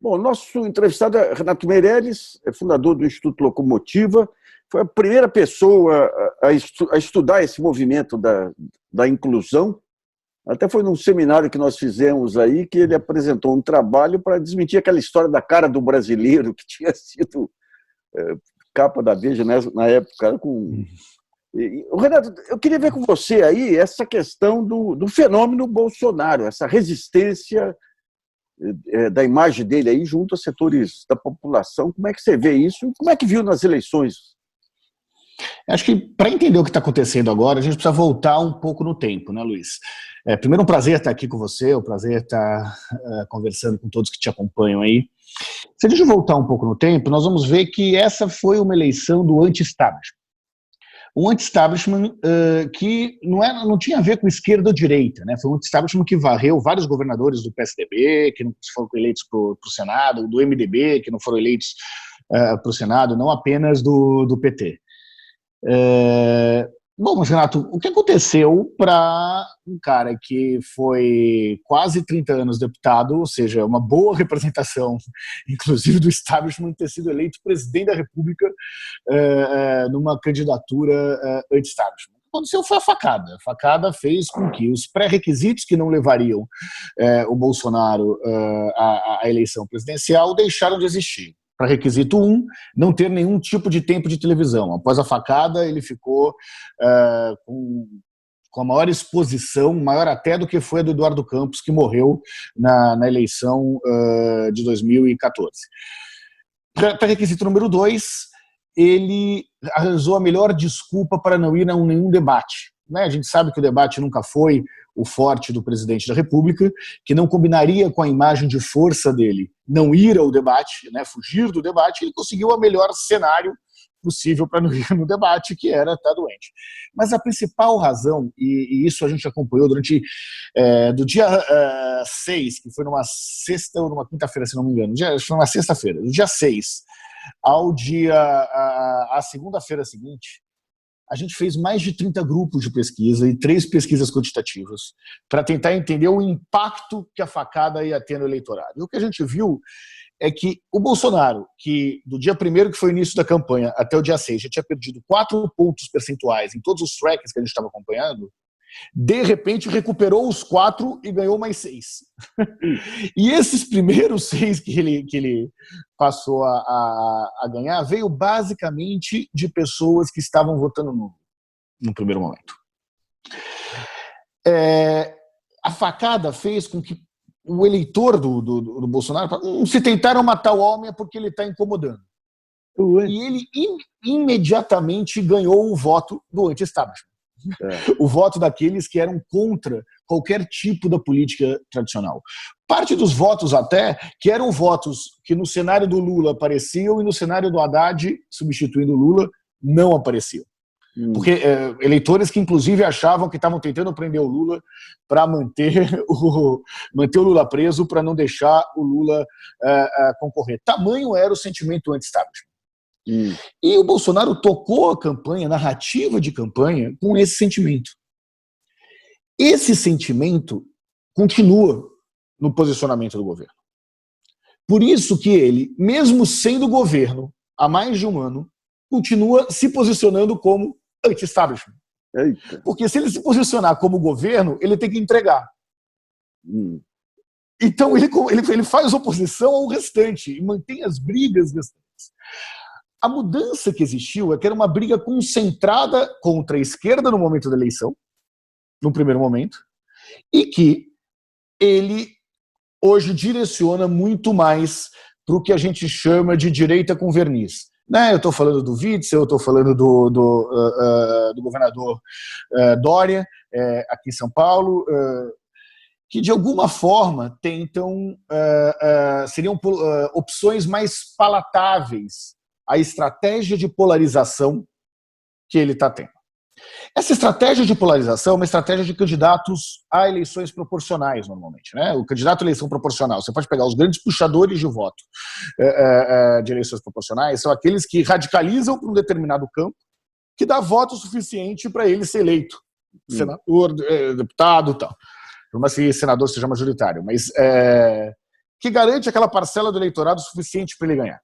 Bom, nosso entrevistado é Renato Meirelles, é fundador do Instituto Locomotiva, foi a primeira pessoa a estudar esse movimento da inclusão. Até foi num seminário que nós fizemos aí que ele apresentou um trabalho para desmentir aquela história da cara do brasileiro, que tinha sido capa da Veja, né, na época. Renato, eu queria ver com você aí essa questão do fenômeno Bolsonaro, essa resistência da imagem dele aí junto a setores da população. Como é que você vê isso? Como é que viu nas eleições? Acho que para entender o que está acontecendo agora, a gente precisa voltar um pouco no tempo, né, Luiz? Primeiro, um prazer estar aqui com você, um prazer estar conversando com todos que te acompanham aí. Se a gente voltar um pouco no tempo, nós vamos ver que essa foi uma eleição do anti-establishment. Um anti-establishment que não tinha a ver com esquerda ou direita, né? Foi um anti-establishment que varreu vários governadores do PSDB, que não foram eleitos para o Senado, do MDB, que não foram eleitos para o Senado, não apenas do PT. Bom, mas Renato, o que aconteceu para um cara que foi quase 30 anos deputado, ou seja, uma boa representação, inclusive do establishment, ter sido eleito presidente da República numa candidatura anti-establishment? O que aconteceu foi a facada. A facada fez com que os pré-requisitos que não levariam o Bolsonaro à eleição presidencial deixaram de existir. Para requisito 1, não ter nenhum tipo de tempo de televisão. Após a facada, ele ficou com a maior exposição, maior até do que foi a do Eduardo Campos, que morreu na eleição de 2014. Para requisito número 2, ele arranjou a melhor desculpa para não ir a nenhum debate. Né? A gente sabe que o debate nunca foi o forte do presidente da República, que não combinaria com a imagem de força dele não ir ao debate, né, fugir do debate. Ele conseguiu o melhor cenário possível para não ir no debate, que era estar doente. Mas a principal razão, e isso a gente acompanhou durante do dia 6, que foi numa sexta ou numa quinta-feira, se não me engano, foi uma sexta-feira, do dia 6 ao a segunda-feira seguinte, a gente fez mais de 30 grupos de pesquisa e 3 pesquisas quantitativas para tentar entender o impacto que a facada ia ter no eleitorado. E o que a gente viu é que o Bolsonaro, que do dia 1º, que foi o início da campanha, até o dia 6, já tinha perdido 4 pontos percentuais em todos os trackers que a gente estava acompanhando, de repente recuperou os 4 e ganhou mais 6. E esses primeiros 6 que ele passou a ganhar veio basicamente de pessoas que estavam votando no primeiro momento. A facada fez com que o eleitor do Bolsonaro se tentaram matar o homem é porque ele está incomodando. E ele imediatamente ganhou o voto do anti-establishment. O voto daqueles que eram contra qualquer tipo da política tradicional. Parte dos votos até que eram votos que no cenário do Lula apareciam e no cenário do Haddad, substituindo o Lula, não apareciam. Porque eleitores que inclusive achavam que estavam tentando prender o Lula para manter o Lula preso, para não deixar o Lula concorrer. Tamanho era o sentimento anti-establishment. E o Bolsonaro tocou a campanha, a narrativa de campanha, com esse sentimento. Esse sentimento continua no posicionamento do governo. Por isso que ele, mesmo sendo governo há mais de um ano, continua se posicionando como anti-establishment. Porque se ele se posicionar como governo, ele tem que entregar. Então ele faz oposição ao restante e mantém as brigas restantes. A mudança que existiu é que era uma briga concentrada contra a esquerda no momento da eleição, no primeiro momento, e que ele hoje direciona muito mais para o que a gente chama de direita com verniz. Né? Eu estou falando do Witzel, eu estou falando do governador Dória, aqui em São Paulo, que de alguma forma tentam, seriam opções mais palatáveis à estratégia de polarização que ele está tendo. Essa estratégia de polarização é uma estratégia de candidatos a eleições proporcionais, normalmente. Né? O candidato à eleição proporcional, você pode pegar os grandes puxadores de voto de eleições proporcionais, são aqueles que radicalizam para um determinado campo, que dá voto suficiente para ele ser eleito. Senador, deputado e tal. Por mais que senador seja majoritário. Mas que garante aquela parcela do eleitorado suficiente para ele ganhar.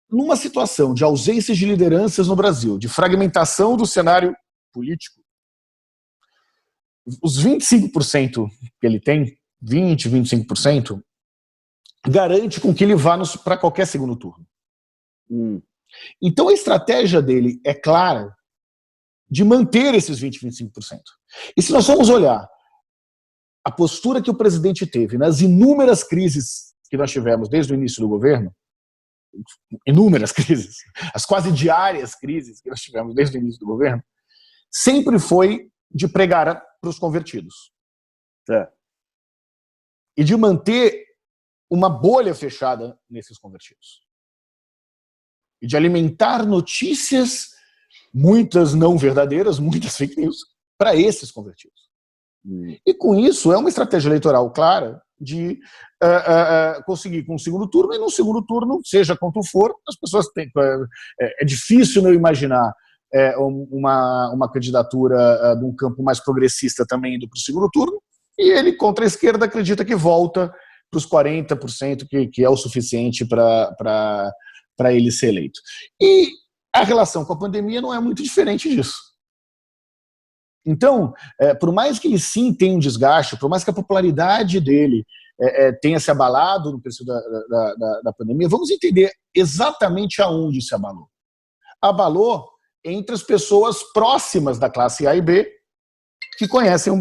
Numa situação de ausência de lideranças no Brasil, de fragmentação do cenário político, os 25% que ele tem, 20%, 25%, garante com que ele vá para qualquer segundo turno. Então a estratégia dele é clara de manter esses 20%, 25%. E se nós formos olhar a postura que o presidente teve nas inúmeras crises que nós tivemos desde o início do governo, inúmeras crises, as quase diárias crises que nós tivemos desde o início do governo, sempre foi de pregar para os convertidos. E de manter uma bolha fechada nesses convertidos. E de alimentar notícias, muitas não verdadeiras, muitas fake news, para esses convertidos. E com isso é uma estratégia eleitoral clara de conseguir com o segundo turno, e no segundo turno, seja quanto for, as pessoas têm... É difícil não imaginar uma candidatura de um campo mais progressista também indo para o segundo turno, e ele, contra a esquerda, acredita que volta para os 40%, que é o suficiente para ele ser eleito. E a relação com a pandemia não é muito diferente disso. Então, por mais que ele sim tenha um desgaste, por mais que a popularidade dele tenha se abalado no período da pandemia, vamos entender exatamente aonde se abalou. Abalou entre as pessoas próximas da classe A e B que conhecem,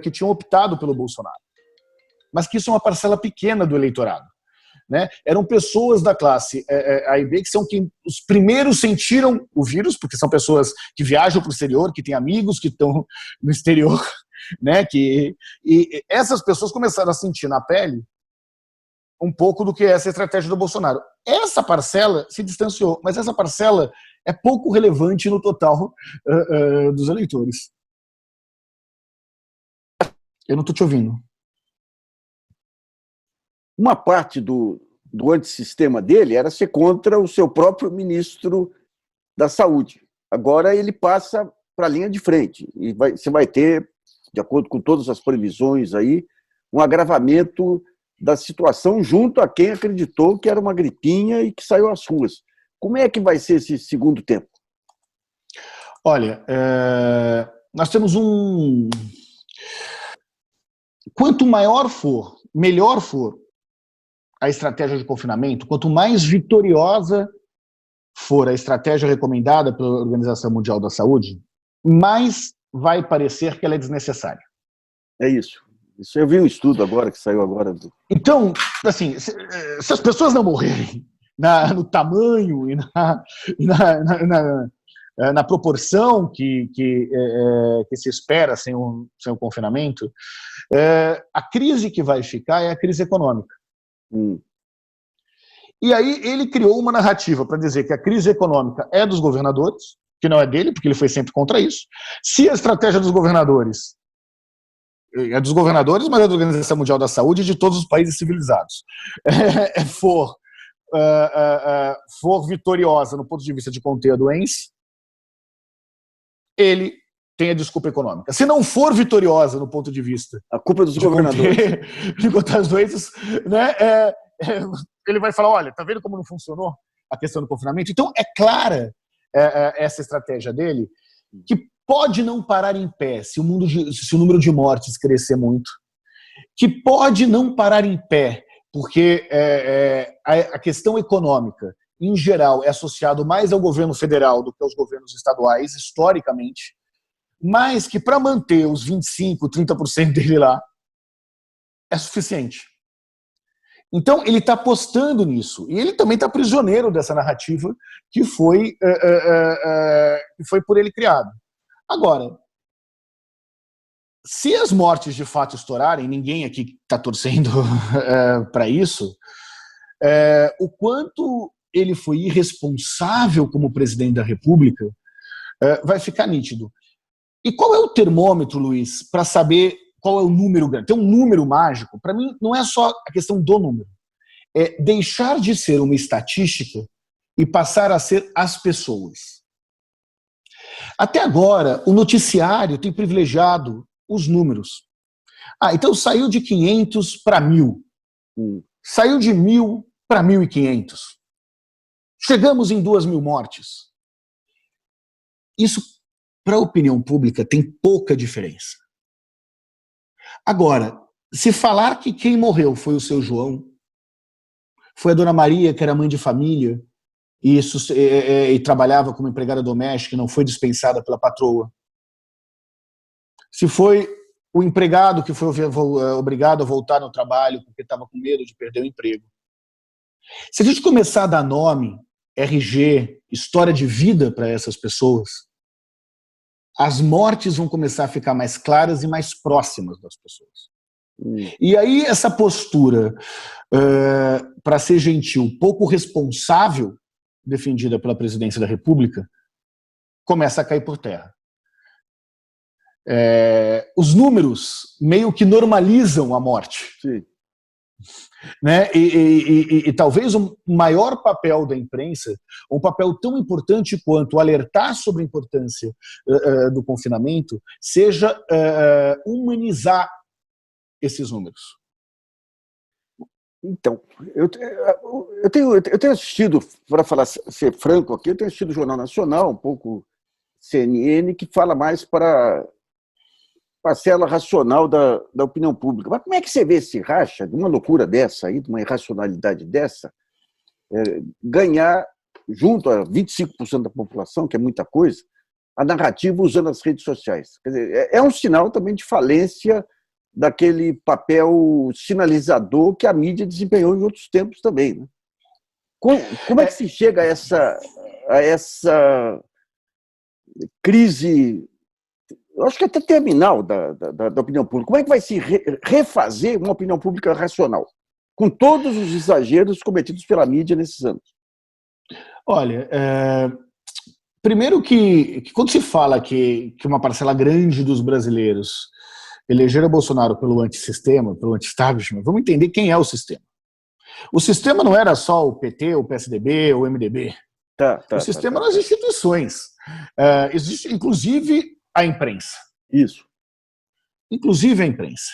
que tinham optado pelo Bolsonaro. Mas que isso é uma parcela pequena do eleitorado. Né? Eram pessoas da classe A e B que são quem os primeiros sentiram o vírus, porque são pessoas que viajam para o exterior, que têm amigos que estão no exterior, né? E essas pessoas começaram a sentir na pele um pouco do que é essa estratégia do Bolsonaro. Essa parcela se distanciou, mas essa parcela é pouco relevante no total dos eleitores. Eu não estou te ouvindo. Uma parte do antissistema dele era ser contra o seu próprio ministro da Saúde. Agora ele passa para a linha de frente. E você vai ter, de acordo com todas as previsões aí, um agravamento da situação junto a quem acreditou que era uma gripinha e que saiu às ruas. Como é que vai ser esse segundo tempo? Olha, nós temos Quanto maior for, melhor for a estratégia de confinamento, quanto mais vitoriosa for a estratégia recomendada pela Organização Mundial da Saúde, mais vai parecer que ela é desnecessária. É isso. Isso eu vi um estudo agora, que saiu agora. Então, assim, se as pessoas não morrerem no tamanho e na proporção que se espera sem o confinamento, a crise que vai ficar é a crise econômica. E aí ele criou uma narrativa para dizer que a crise econômica é dos governadores, que não é dele, porque ele foi sempre contra isso. Se a estratégia dos governadores é dos governadores, mas é da Organização Mundial da Saúde e de todos os países civilizados, for vitoriosa no ponto de vista de conter a doença, ele tem a desculpa econômica. Se não for vitoriosa no ponto de vista... A culpa é dos governadores. De conter as doenças, né, ele vai falar, olha, tá vendo como não funcionou a questão do confinamento? Então, é clara essa estratégia dele, que pode não parar em pé se o número de mortes crescer muito, que pode não parar em pé, porque a questão econômica, em geral, é associado mais ao governo federal do que aos governos estaduais, historicamente, mas que para manter os 25%, 30% dele lá, é suficiente. Então, ele está apostando nisso. E ele também está prisioneiro dessa narrativa que foi por ele criado. Agora, se as mortes de fato estourarem, ninguém aqui está torcendo para isso, o quanto ele foi irresponsável como presidente da República vai ficar nítido. E qual é o termômetro, Luiz, para saber qual é o número grande? Tem um número mágico? Para mim, não é só a questão do número. É deixar de ser uma estatística e passar a ser as pessoas. Até agora, o noticiário tem privilegiado os números. Então saiu de 500 para 1.000. Saiu de 1.000 para 1.500. Chegamos em 2.000 mortes. Isso, para a opinião pública, tem pouca diferença. Agora, se falar que quem morreu foi o seu João, foi a dona Maria, que era mãe de família, e trabalhava como empregada doméstica e não foi dispensada pela patroa, se foi o empregado que foi obrigado a voltar no trabalho porque estava com medo de perder o emprego. Se a gente começar a dar nome, RG, história de vida para essas pessoas, as mortes vão começar a ficar mais claras e mais próximas das pessoas. E aí essa postura, para ser gentil, pouco responsável, defendida pela presidência da República, começa a cair por terra. Os números meio que normalizam a morte. Sim. Né? E talvez o maior papel da imprensa, um papel tão importante quanto alertar sobre a importância do confinamento, seja humanizar esses números. Então, eu tenho assistido, para ser franco aqui, eu tenho assistido o Jornal Nacional, um pouco CNN, que fala mais para a parcela racional da opinião pública. Mas como é que você vê esse racha, de uma loucura dessa aí, de uma irracionalidade dessa, ganhar, junto a 25% da população, que é muita coisa, a narrativa usando as redes sociais? Quer dizer, é um sinal também de falência daquele papel sinalizador que a mídia desempenhou em outros tempos também. Né? Como é que se chega a essa crise, eu acho que até terminal da opinião pública? Como é que vai se refazer uma opinião pública racional, com todos os exageros cometidos pela mídia nesses anos? Olha, primeiro que quando se fala que uma parcela grande dos brasileiros elegeram Bolsonaro pelo antissistema, pelo anti-establishment, vamos entender quem é o sistema. O sistema não era só o PT, o PSDB, o MDB. O sistema eram as instituições. Existe, inclusive, a imprensa. Isso. Inclusive a imprensa.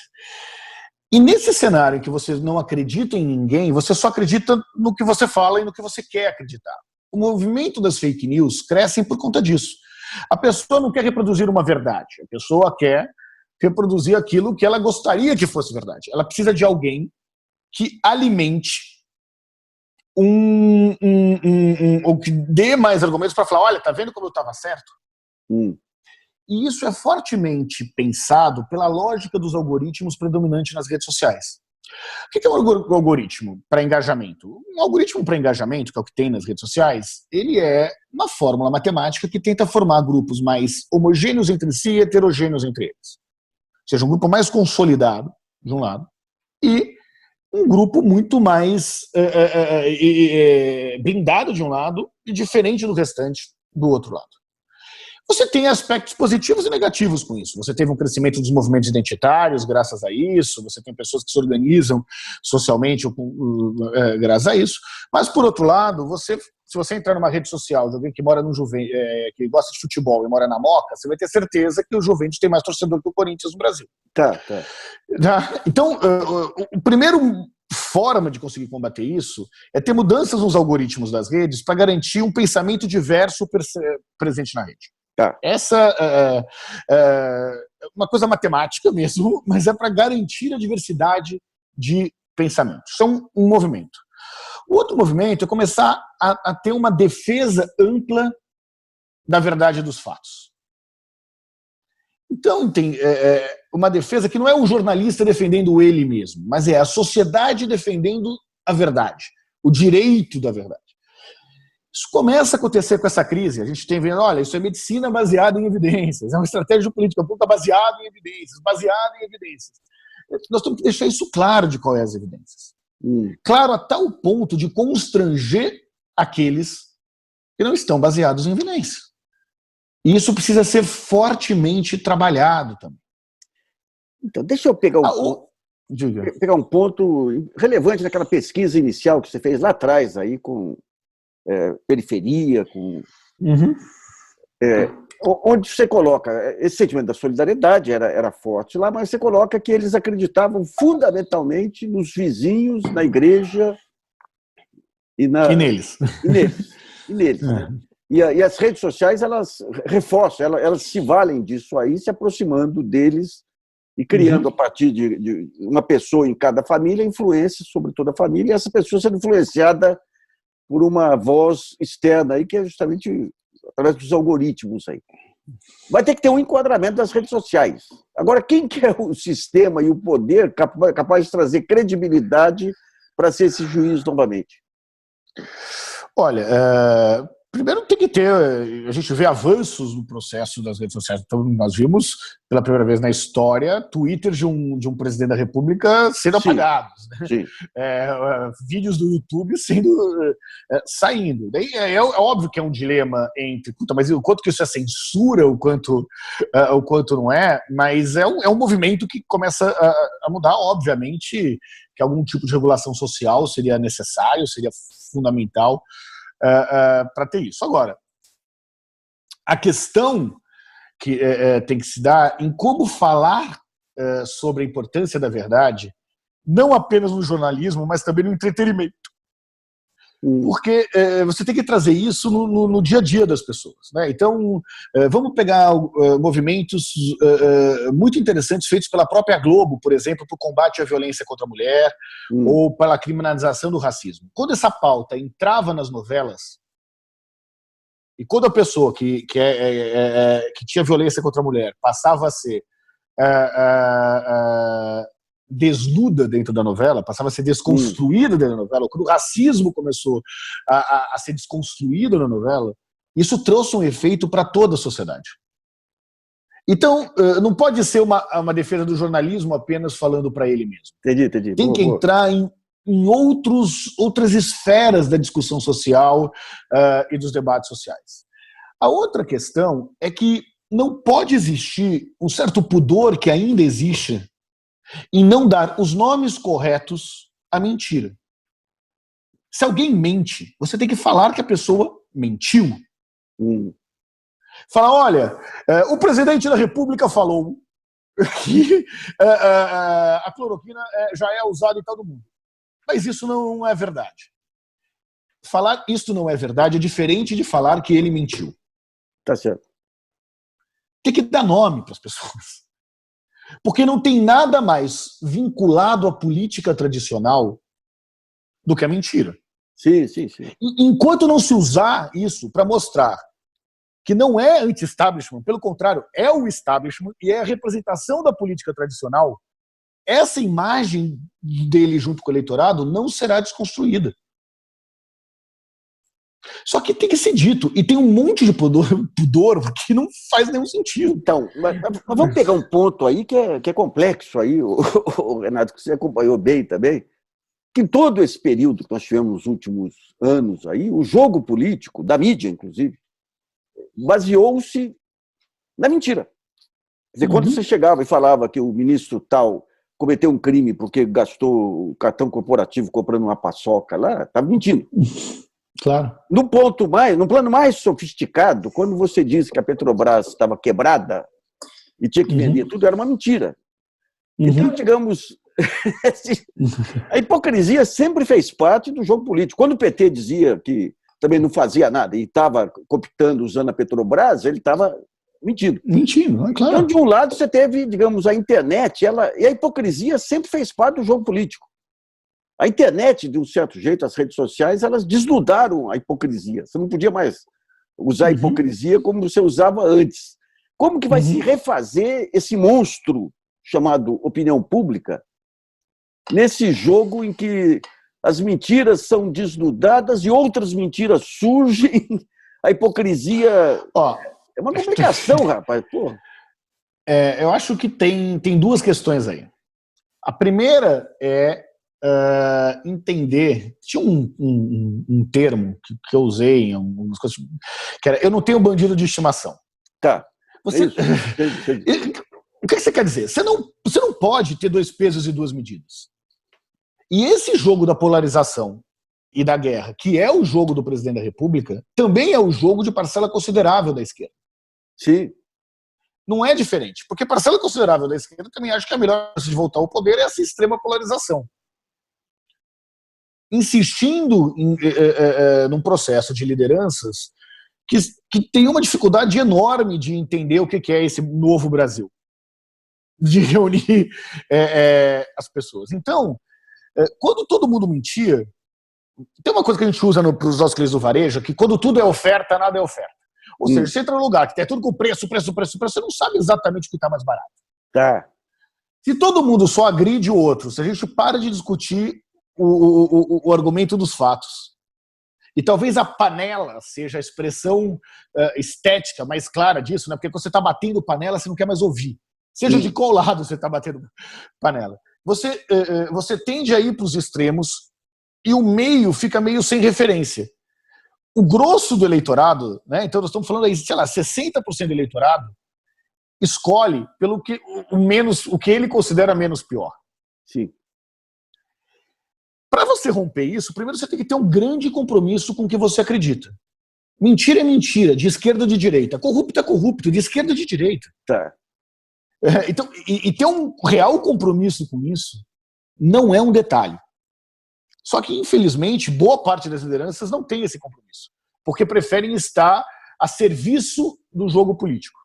E nesse cenário em que você não acredita em ninguém, você só acredita no que você fala e no que você quer acreditar. O movimento das fake news cresce por conta disso. A pessoa não quer reproduzir uma verdade. A pessoa quer reproduzir aquilo que ela gostaria que fosse verdade. Ela precisa de alguém que alimente ou que dê mais argumentos para falar, olha, tá vendo como eu estava certo? E isso é fortemente pensado pela lógica dos algoritmos predominantes nas redes sociais. O que é um algoritmo para engajamento? Um algoritmo para engajamento, que é o que tem nas redes sociais, ele é uma fórmula matemática que tenta formar grupos mais homogêneos entre si e heterogêneos entre eles. Ou seja, um grupo mais consolidado, de um lado, e um grupo muito mais blindado de um lado e diferente do restante do outro lado. Você tem aspectos positivos e negativos com isso. Você teve um crescimento dos movimentos identitários graças a isso, você tem pessoas que se organizam socialmente graças a isso, mas, por outro lado, se você entrar numa rede social de alguém que mora no Juventus, que gosta de futebol e mora na Moca, você vai ter certeza que o Juventus tem mais torcedor que o Corinthians no Brasil. Tá. Então, o primeiro forma de conseguir combater isso é ter mudanças nos algoritmos das redes para garantir um pensamento diverso presente na rede. Tá. Essa é uma coisa matemática mesmo, mas é para garantir a diversidade de pensamento. Isso é um movimento. O outro movimento é começar a ter uma defesa ampla da verdade dos fatos. Então, tem uma defesa que não é o jornalista defendendo ele mesmo, mas é a sociedade defendendo a verdade, o direito da verdade. Isso começa a acontecer com essa crise. A gente tem vendo, olha, isso é medicina baseada em evidências, é uma estratégia política pública baseada em evidências, Nós temos que deixar isso claro de qual é as evidências. Claro a tal ponto de constranger aqueles que não estão baseados em evidência. E isso precisa ser fortemente trabalhado também. Então, deixa eu pegar um ponto relevante naquela pesquisa inicial que você fez lá atrás, aí com periferia, com onde você coloca esse sentimento da solidariedade era forte lá, mas você coloca que eles acreditavam fundamentalmente nos vizinhos, na igreja e neles. E neles. Né? E as redes sociais, elas reforçam, elas se valem disso aí, se aproximando deles e criando, a partir de uma pessoa em cada família, influência sobre toda a família, e essa pessoa sendo influenciada por uma voz externa aí, que é justamente através dos algoritmos aí. Vai ter que ter um enquadramento das redes sociais. Agora, quem que é o sistema e o poder capaz de trazer credibilidade para ser esse juiz novamente? Olha, primeiro tem que ter, a gente vê avanços no processo das redes sociais. Então, nós vimos pela primeira vez na história Twitter de um presidente da República sendo apagados, né? Sim. Vídeos do YouTube saindo. Daí é óbvio que é um dilema entre, mas o quanto que isso é censura, o quanto não é, mas é um movimento que começa a mudar. Obviamente que algum tipo de regulação social seria necessário, seria fundamental para ter isso. Agora, a questão que tem que se dar em como falar sobre a importância da verdade, não apenas no jornalismo, mas também no entretenimento. Porque você tem que trazer isso no dia a dia das pessoas, né? Então, vamos pegar movimentos muito interessantes feitos pela própria Globo, por exemplo, para o combate à violência contra a mulher ou pela criminalização do racismo. Quando essa pauta entrava nas novelas, e quando a pessoa que tinha violência contra a mulher passava a ser desnuda dentro da novela, passava a ser desconstruída dentro da novela, quando o racismo começou a ser desconstruído na novela, isso trouxe um efeito para toda a sociedade. Então, não pode ser uma defesa do jornalismo apenas falando para ele mesmo. Entendi. Tem que entrar em outras esferas da discussão social e dos debates sociais. A outra questão é que não pode existir um certo pudor que ainda existe em não dar os nomes corretos à mentira. Se alguém mente, você tem que falar que a pessoa mentiu. Falar, olha, o presidente da República falou que a cloroquina já é usada em todo mundo. Mas isso não é verdade. Falar isso não é verdade é diferente de falar que ele mentiu. Tá certo. Tem que dar nome para as pessoas. Porque não tem nada mais vinculado à política tradicional do que a mentira. Sim. Enquanto não se usar isso para mostrar que não é anti-establishment, pelo contrário, é o establishment e é a representação da política tradicional, essa imagem dele junto com o eleitorado não será desconstruída. Só que tem que ser dito, e tem um monte de pudor que não faz nenhum sentido. Então, mas vamos pegar um ponto aí que é complexo aí, o Renato, que você acompanhou bem também, que em todo esse período que nós tivemos nos últimos anos aí, o jogo político, da mídia inclusive, baseou-se na mentira. Quer dizer, quando você chegava e falava que o ministro tal cometeu um crime porque gastou o cartão corporativo comprando uma paçoca lá, estava mentindo. Claro. No plano mais sofisticado, quando você disse que a Petrobras estava quebrada e tinha que vender tudo, era uma mentira. Então, digamos, a hipocrisia sempre fez parte do jogo político. Quando o PT dizia que também não fazia nada e estava cooptando usando a Petrobras, ele estava mentindo. Mentindo, é claro. Então, de um lado, você teve, digamos, a internet, e a hipocrisia sempre fez parte do jogo político. A internet, de um certo jeito, as redes sociais, elas desnudaram a hipocrisia. Você não podia mais usar a hipocrisia como você usava antes. Como que vai se refazer esse monstro chamado opinião pública nesse jogo em que as mentiras são desnudadas e outras mentiras surgem? A hipocrisia... é uma complicação, rapaz. Porra. Eu acho que tem duas questões aí. A primeira é entender. Tinha um termo que eu usei em algumas coisas, que era: eu não tenho bandido de estimação. Tá. Você... O que você quer dizer? Você não pode ter dois pesos e duas medidas. E esse jogo da polarização e da guerra, que é o jogo do presidente da República, também é o jogo de parcela considerável da esquerda. Sim. Não é diferente, porque parcela considerável da esquerda também acha que a melhor chance de voltar ao poder é essa extrema polarização. Insistindo num processo de lideranças que tem uma dificuldade enorme de entender o que é esse novo Brasil, de reunir as pessoas. Então, quando todo mundo mentia, tem uma coisa que a gente usa para os nossos clientes do varejo, que quando tudo é oferta, nada é oferta. Ou seja, você entra num lugar que tem tudo com preço, você não sabe exatamente o que está mais barato. Tá. Se todo mundo só agride o outro, se a gente para de discutir o argumento dos fatos, e talvez a panela seja a expressão estética mais clara disso, né? Porque quando você está batendo panela, você não quer mais ouvir. Seja de qual lado você está batendo panela. Você tende a ir para os extremos e o meio fica meio sem referência. O grosso do eleitorado, né? Então nós estamos falando aí, sei lá, 60% do eleitorado escolhe pelo que o que ele considera menos pior. Sim. Para você romper isso, primeiro você tem que ter um grande compromisso com o que você acredita. Mentira é mentira, de esquerda ou de direita. Corrupto é corrupto, de esquerda ou de direita. Tá. Então, e ter um real compromisso com isso não é um detalhe. Só que, infelizmente, boa parte das lideranças não tem esse compromisso, porque preferem estar a serviço do jogo político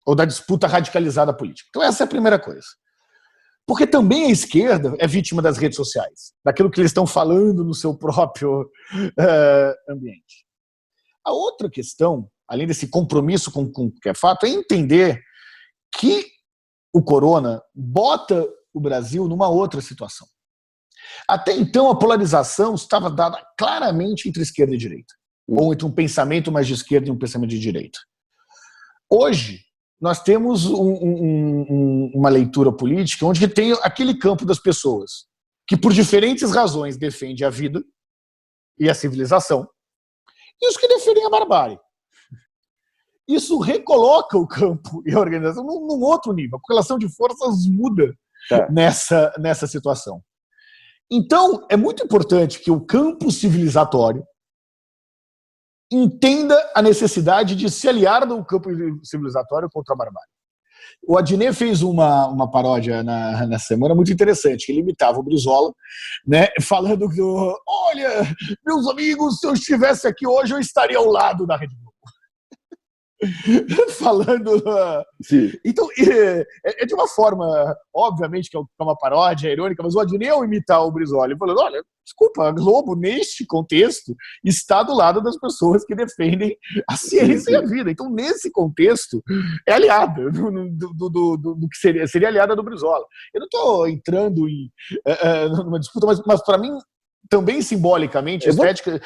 ou da disputa radicalizada política. Então essa é a primeira coisa. Porque também a esquerda é vítima das redes sociais, daquilo que eles estão falando no seu próprio ambiente. A outra questão, além desse compromisso com o que é fato, é entender que o corona bota o Brasil numa outra situação. Até então, a polarização estava dada claramente entre esquerda e direita, ou entre um pensamento mais de esquerda e um pensamento de direita. Hoje, nós temos uma leitura política onde tem aquele campo das pessoas que, por diferentes razões, defende a vida e a civilização, e os que defendem a barbárie. Isso recoloca o campo e a organização num outro nível. A correlação de forças muda nessa situação. Então, é muito importante que o campo civilizatório entenda a necessidade de se aliar no campo civilizatório contra a barbárie. O Adnet fez uma paródia na semana muito interessante, que ele imitava o Brizola, né, falando que, olha, meus amigos, se eu estivesse aqui hoje, eu estaria ao lado da Rede Globo. Falando... Sim. Então, é de uma forma, obviamente, que é uma paródia, irônica, mas o Adnet, ao imitar o Brizola, falando, olha, desculpa, a Globo, neste contexto, está do lado das pessoas que defendem a ciência e a vida. Então, nesse contexto, é aliada do que seria aliada do Brizola. Eu não estou entrando numa disputa, mas para mim, também simbolicamente, estética...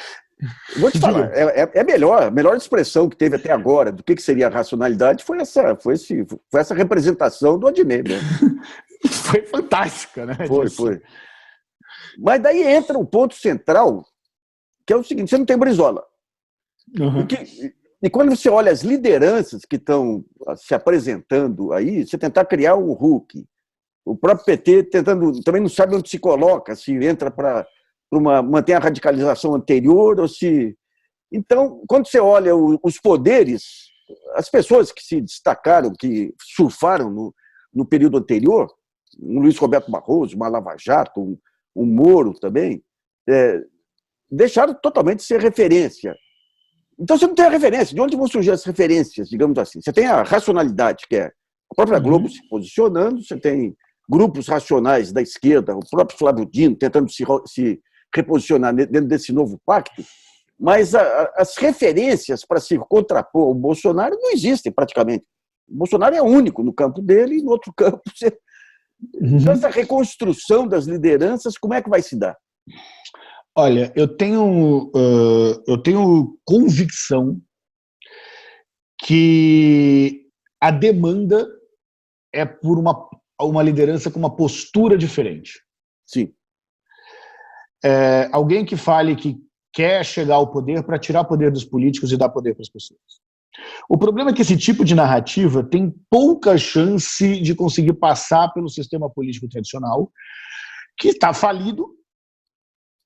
Vou te falar, a melhor expressão que teve até agora do que seria a racionalidade foi essa representação do Adnet mesmo. Foi fantástica, né? Foi. Mas daí entra um ponto central, que é o seguinte, você não tem Brizola. Uhum. E quando você olha as lideranças que estão se apresentando aí, você tentar criar um Hulk, o próprio PT também não sabe onde se coloca, se entra para manter a radicalização anterior ou se... Então, quando você olha os poderes, as pessoas que se destacaram, que surfaram no período anterior, o Luiz Roberto Barroso, uma Lava Jato, um Moro também, deixaram totalmente de ser referência. Então você não tem a referência. De onde vão surgir as referências, digamos assim? Você tem a racionalidade, que é a própria Globo se posicionando, você tem grupos racionais da esquerda, o próprio Flávio Dino tentando se reposicionar dentro desse novo pacto, mas as referências para se contrapor ao Bolsonaro não existem praticamente. O Bolsonaro é único no campo dele e no outro campo. Então, essa reconstrução das lideranças, como é que vai se dar? Olha, eu tenho convicção que a demanda é por uma liderança com uma postura diferente. Sim. Alguém que fale que quer chegar ao poder para tirar poder dos políticos e dar poder para as pessoas. O problema é que esse tipo de narrativa tem pouca chance de conseguir passar pelo sistema político tradicional, que está falido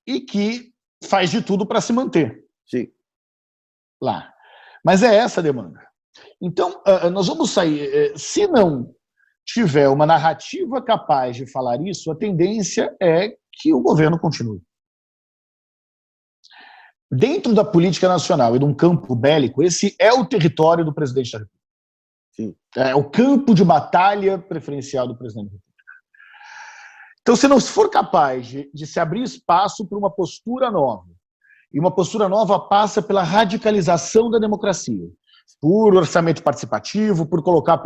e que faz de tudo para se manter. Sim. Lá. Mas é essa a demanda. Então, nós vamos sair, se não tiver uma narrativa capaz de falar isso, a tendência é que o governo continue. Dentro da política nacional e de um campo bélico, esse é o território do presidente da República. Sim. É o campo de batalha preferencial do presidente da República. Então, se não for capaz de se abrir espaço para uma postura nova, e uma postura nova passa pela radicalização da democracia, por orçamento participativo, por colocar,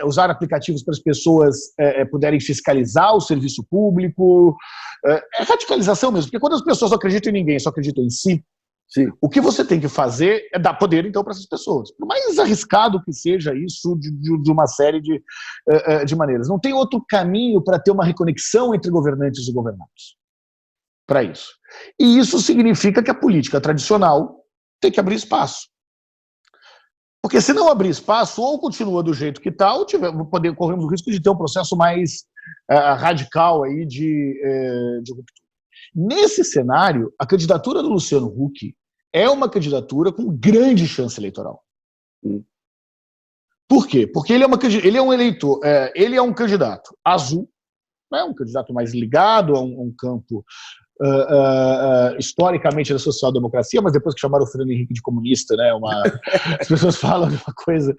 usar aplicativos para as pessoas puderem fiscalizar o serviço público. É radicalização mesmo, porque quando as pessoas não acreditam em ninguém, só acreditam em si, sim, o que você tem que fazer é dar poder, então, para essas pessoas. Por mais arriscado que seja isso de uma série de maneiras. Não tem outro caminho para ter uma reconexão entre governantes e governados. Para isso. E isso significa que a política tradicional tem que abrir espaço. Porque se não abrir espaço, ou continua do jeito que está, ou corremos o risco de ter um processo mais radical aí de ruptura. Nesse cenário, a candidatura do Luciano Huck é uma candidatura com grande chance eleitoral. Por quê? Porque ele é um eleitor, ele é um candidato azul, né, um candidato mais ligado a um campo historicamente da social-democracia, mas depois que chamaram o Fernando Henrique de comunista, né, as pessoas falam de uma coisa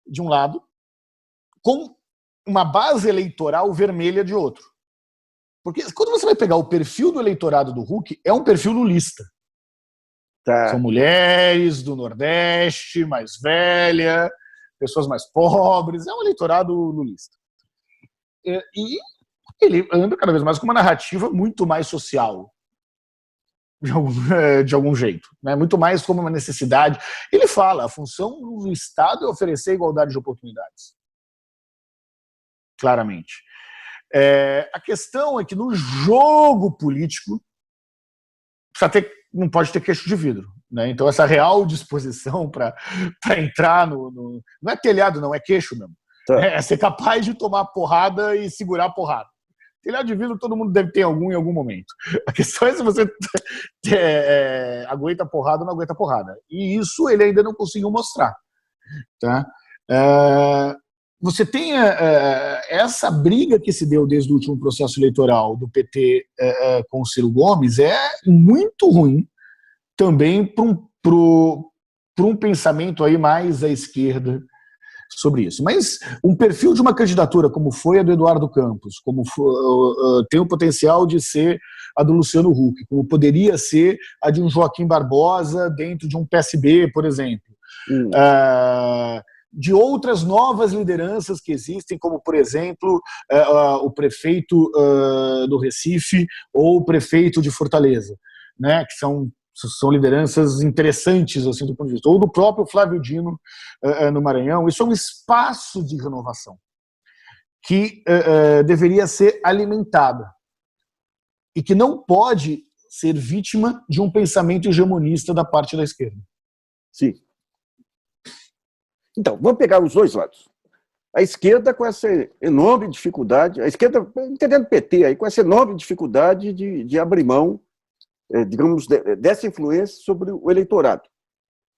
de um lado, com uma base eleitoral vermelha de outro. Porque quando você vai pegar o perfil do eleitorado do Huck, é um perfil lulista. Tá. São mulheres do Nordeste, mais velha, pessoas mais pobres, é um eleitorado lulista. E ele anda cada vez mais com uma narrativa muito mais social, de algum jeito, né? Muito mais como uma necessidade. Ele fala, a função do Estado é oferecer igualdade de oportunidades. Claramente. A questão é que no jogo político não pode ter queixo de vidro, né? Então essa real disposição para entrar não é telhado, não, é queixo mesmo. Tá. É ser capaz de tomar porrada e segurar a porrada. Telhado de vidro todo mundo deve ter em algum momento. A questão é se você aguenta porrada ou não aguenta porrada. E isso ele ainda não conseguiu mostrar. Tá? Você tem essa briga que se deu desde o último processo eleitoral do PT com o Ciro Gomes é muito ruim também para um pensamento aí mais à esquerda sobre isso. Mas um perfil de uma candidatura como foi a do Eduardo Campos, como tem o potencial de ser a do Luciano Huck, como poderia ser a de um Joaquim Barbosa dentro de um PSB, por exemplo. De outras novas lideranças que existem, como, por exemplo, o prefeito do Recife ou o prefeito de Fortaleza, né, que são lideranças interessantes, assim, do ponto de vista, ou do próprio Flávio Dino no Maranhão. Isso é um espaço de renovação que deveria ser alimentada e que não pode ser vítima de um pensamento hegemonista da parte da esquerda. Sim. Então, vamos pegar os dois lados. A esquerda com essa enorme dificuldade, a esquerda, entendendo o PT, aí, com essa enorme dificuldade de abrir mão, digamos, dessa influência sobre o eleitorado.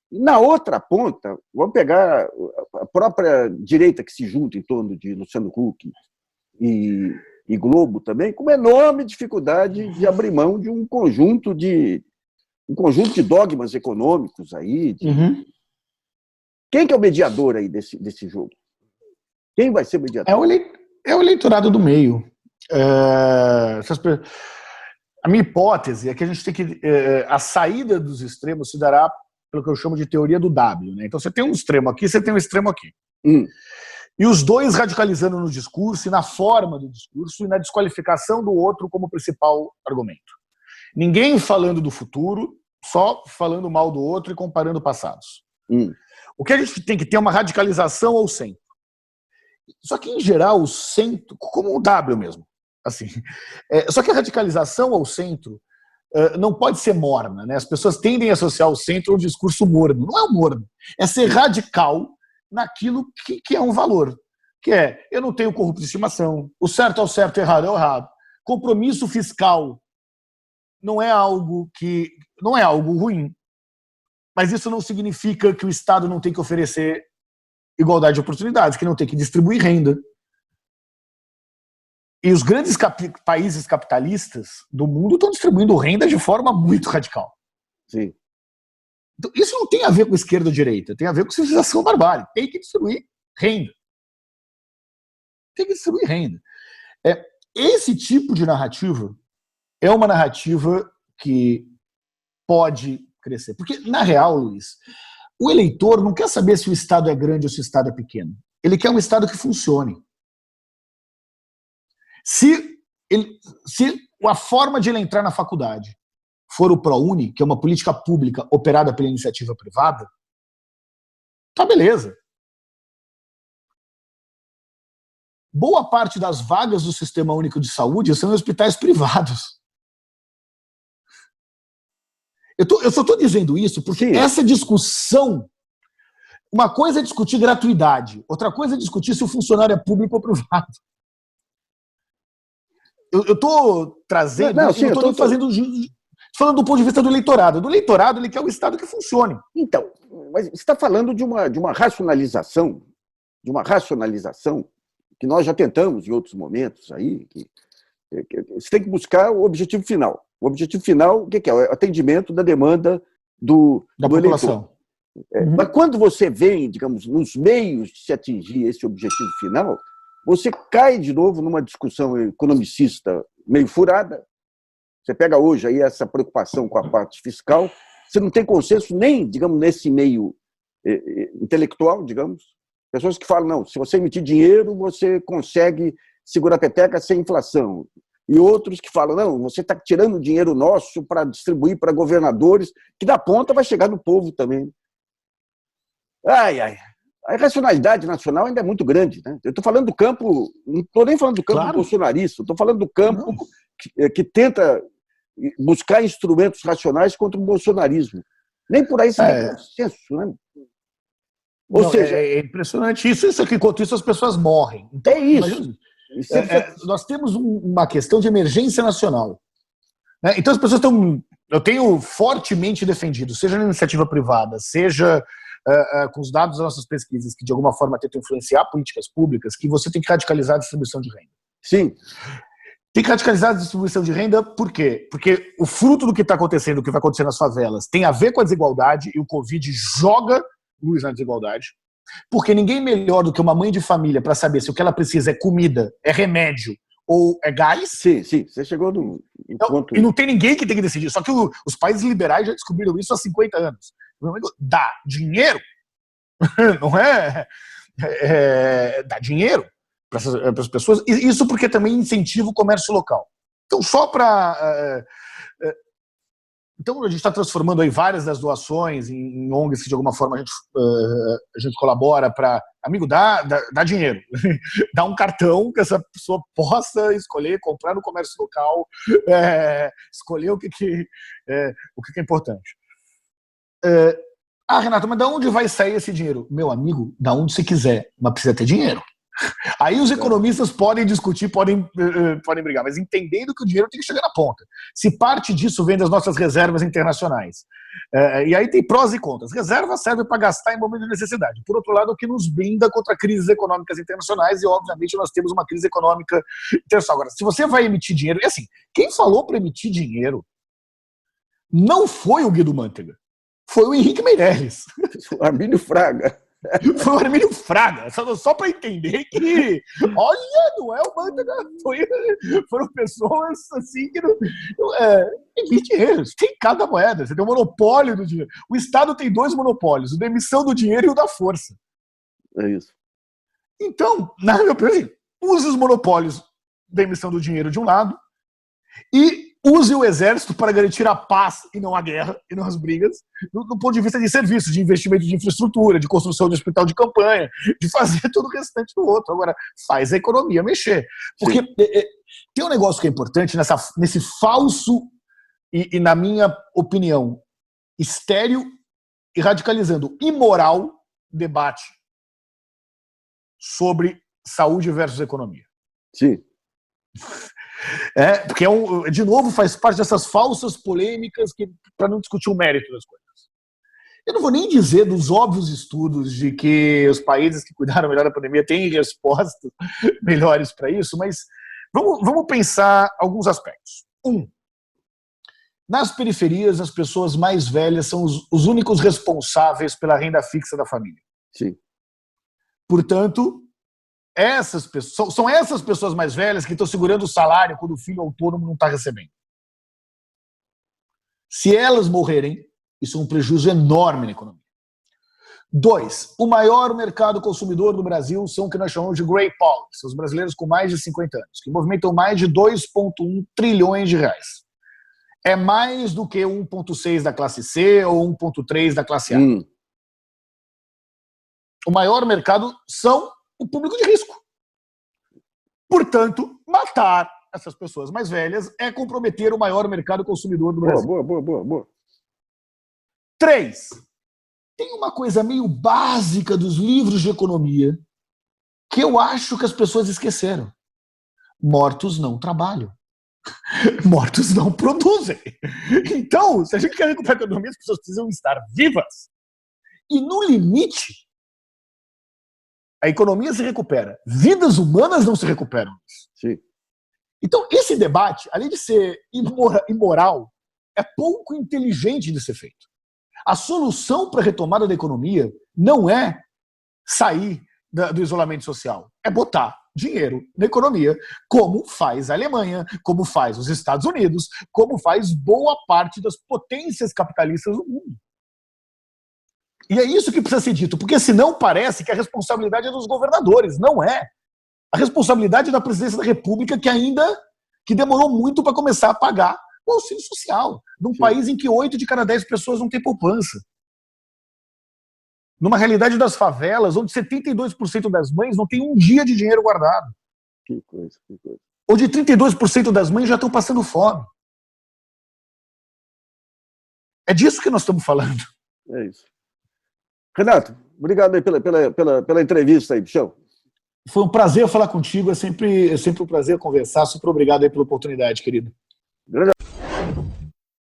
E na outra ponta, vamos pegar a própria direita que se junta em torno de Luciano Huck e Globo também, com uma enorme dificuldade de abrir mão de um conjunto de dogmas econômicos aí. Quem que é o mediador aí desse jogo? Quem vai ser o mediador? É o eleitorado do meio. A minha hipótese é que a gente tem que... a saída dos extremos se dará pelo que eu chamo de teoria do W. Né? Então você tem um extremo aqui, você tem um extremo aqui. E os dois radicalizando no discurso e na forma do discurso e na desqualificação do outro como principal argumento. Ninguém falando do futuro, só falando mal do outro e comparando passados. O que a gente tem que ter é uma radicalização ao centro. Só que, em geral, o centro, como o W mesmo, assim, só que a radicalização ao centro não pode ser morna, né? As pessoas tendem a associar o centro ao discurso morno. Não é o morno, é ser radical naquilo que é um valor, que é, eu não tenho corrupto de estimação, o certo é o certo, o errado é o errado. Compromisso fiscal não é algo ruim. Mas isso não significa que o Estado não tem que oferecer igualdade de oportunidades, que não tem que distribuir renda. E os grandes países capitalistas do mundo estão distribuindo renda de forma muito radical. Sim. Então, isso não tem a ver com esquerda ou direita, tem a ver com civilização barbárie. Tem que distribuir renda. Tem que distribuir renda. Esse tipo de narrativa é uma narrativa que pode crescer. Porque, na real, Luiz, o eleitor não quer saber se o Estado é grande ou se o Estado é pequeno. Ele quer um Estado que funcione. Se a forma de ele entrar na faculdade for o ProUni, que é uma política pública operada pela iniciativa privada, tá beleza. Boa parte das vagas do Sistema Único de Saúde são em hospitais privados. Eu só estou dizendo isso porque essa discussão, uma coisa é discutir gratuidade, outra coisa é discutir se o funcionário é público ou privado. Eu estou trazendo, falando do ponto de vista do eleitorado. Do eleitorado, ele quer um Estado que funcione. Então, mas você está falando de uma racionalização, que nós já tentamos em outros momentos aí, que você tem que buscar o objetivo final. O objetivo final, o que é? O atendimento da demanda do população. Eleitor. Mas quando você vem, digamos, nos meios de se atingir esse objetivo final, você cai de novo numa discussão economicista meio furada. Você pega hoje aí essa preocupação com a parte fiscal, você não tem consenso nem, digamos, nesse meio intelectual, digamos. Pessoas que falam, não, se você emitir dinheiro, você consegue segurar a peteca sem inflação. E outros que falam, não, você está tirando dinheiro nosso para distribuir para governadores, que da ponta vai chegar no povo também. A irracionalidade nacional ainda é muito grande, né? Eu estou falando do campo, não estou nem falando do campo bolsonarista, estou falando do campo que tenta buscar instrumentos racionais contra o bolsonarismo. Nem por aí se tem consenso, né? Ou seja, é impressionante isso que enquanto isso as pessoas morrem. Então, é isso. Nós temos uma questão de emergência nacional. Né? Então as pessoas estão... Eu tenho fortemente defendido, seja na iniciativa privada, seja com os dados das nossas pesquisas, que de alguma forma tentam influenciar políticas públicas, que você tem que radicalizar a distribuição de renda. Sim. Tem que radicalizar a distribuição de renda, por quê? Porque o fruto do que está acontecendo, do que vai acontecer nas favelas, tem a ver com a desigualdade, e o Covid joga luz na desigualdade. Porque ninguém melhor do que uma mãe de família para saber se o que ela precisa é comida, é remédio ou é gás. Sim, você chegou no ponto. E não tem ninguém que tem que decidir. Só que os países liberais já descobriram isso há 50 anos. Dá dinheiro, não é? Dá dinheiro para as pessoas. E isso porque também incentiva o comércio local. Então, só para... Então, a gente está transformando aí várias das doações em ONGs que, de alguma forma, a gente colabora para... Amigo, dá dinheiro. Dá um cartão que essa pessoa possa escolher, comprar no comércio local, escolher o que é importante. Renato, mas de onde vai sair esse dinheiro? Meu amigo, da onde você quiser, mas precisa ter dinheiro. Aí os economistas podem discutir, podem brigar, mas entendendo que o dinheiro tem que chegar na ponta. Se parte disso vem das nossas reservas internacionais. E aí tem prós e contras. Reserva serve para gastar em momento de necessidade. Por outro lado, o que nos blinda contra crises econômicas internacionais, e obviamente nós temos uma crise econômica internacional. Agora, se você vai emitir dinheiro, e assim, quem falou para emitir dinheiro não foi o Guido Mantega, foi o Henrique Meirelles. O Armínio Fraga. Foi o Armínio Fraga, só para entender que, olha, não é o Mantega, foram pessoas assim que não. Emite dinheiro, tem cada moeda, você tem o monopólio do dinheiro. O Estado tem 2 monopólios, o da emissão do dinheiro e o da força. É isso. Então, na minha opinião, use os monopólios da emissão do dinheiro de um lado e use o exército para garantir a paz e não a guerra, e não as brigas, do ponto de vista de serviços, de investimento de infraestrutura, de construção de hospital de campanha, de fazer todo o restante do outro. Agora, faz a economia mexer. Porque tem um negócio que é importante nesse falso e, na minha opinião, estéril e radicalizando imoral debate sobre saúde versus economia. Sim. Porque, de novo, faz parte dessas falsas polêmicas para não discutir o mérito das coisas. Eu não vou nem dizer dos óbvios estudos de que os países que cuidaram melhor da pandemia têm respostas melhores para isso, mas vamos pensar alguns aspectos. Nas periferias, as pessoas mais velhas são os únicos responsáveis pela renda fixa da família. Sim. Portanto, são essas pessoas mais velhas que estão segurando o salário quando o filho autônomo não está recebendo. Se elas morrerem, isso é um prejuízo enorme na economia. 2, o maior mercado consumidor do Brasil são o que nós chamamos de grey power, são os brasileiros com mais de 50 anos, que movimentam mais de 2,1 trilhões de reais. É mais do que 1,6 da classe C ou 1,3 da classe A. O maior mercado são o público de risco. Portanto, matar essas pessoas mais velhas é comprometer o maior mercado consumidor do Brasil. Boa. 3, tem uma coisa meio básica dos livros de economia que eu acho que as pessoas esqueceram. Mortos não trabalham. Mortos não produzem. Então, se a gente quer recuperar a economia, as pessoas precisam estar vivas. E, no limite, a economia se recupera. Vidas humanas não se recuperam. Sim. Então, esse debate, além de ser imoral, é pouco inteligente de ser feito. A solução para a retomada da economia não é sair do isolamento social, é botar dinheiro na economia, como faz a Alemanha, como faz os Estados Unidos, como faz boa parte das potências capitalistas do mundo. E é isso que precisa ser dito, porque senão parece que a responsabilidade é dos governadores. Não é. A responsabilidade é da presidência da República, que demorou muito para começar a pagar o auxílio social, num país em que 8 de cada 10 pessoas não têm poupança. Numa realidade das favelas, onde 72% das mães não têm um dia de dinheiro guardado. Que coisa. Onde 32% das mães já estão passando fome. É disso que nós estamos falando. É isso. Renato, obrigado aí pela entrevista aí, bichão. Foi um prazer falar contigo, é sempre um prazer conversar. Super obrigado aí pela oportunidade, querido. Grande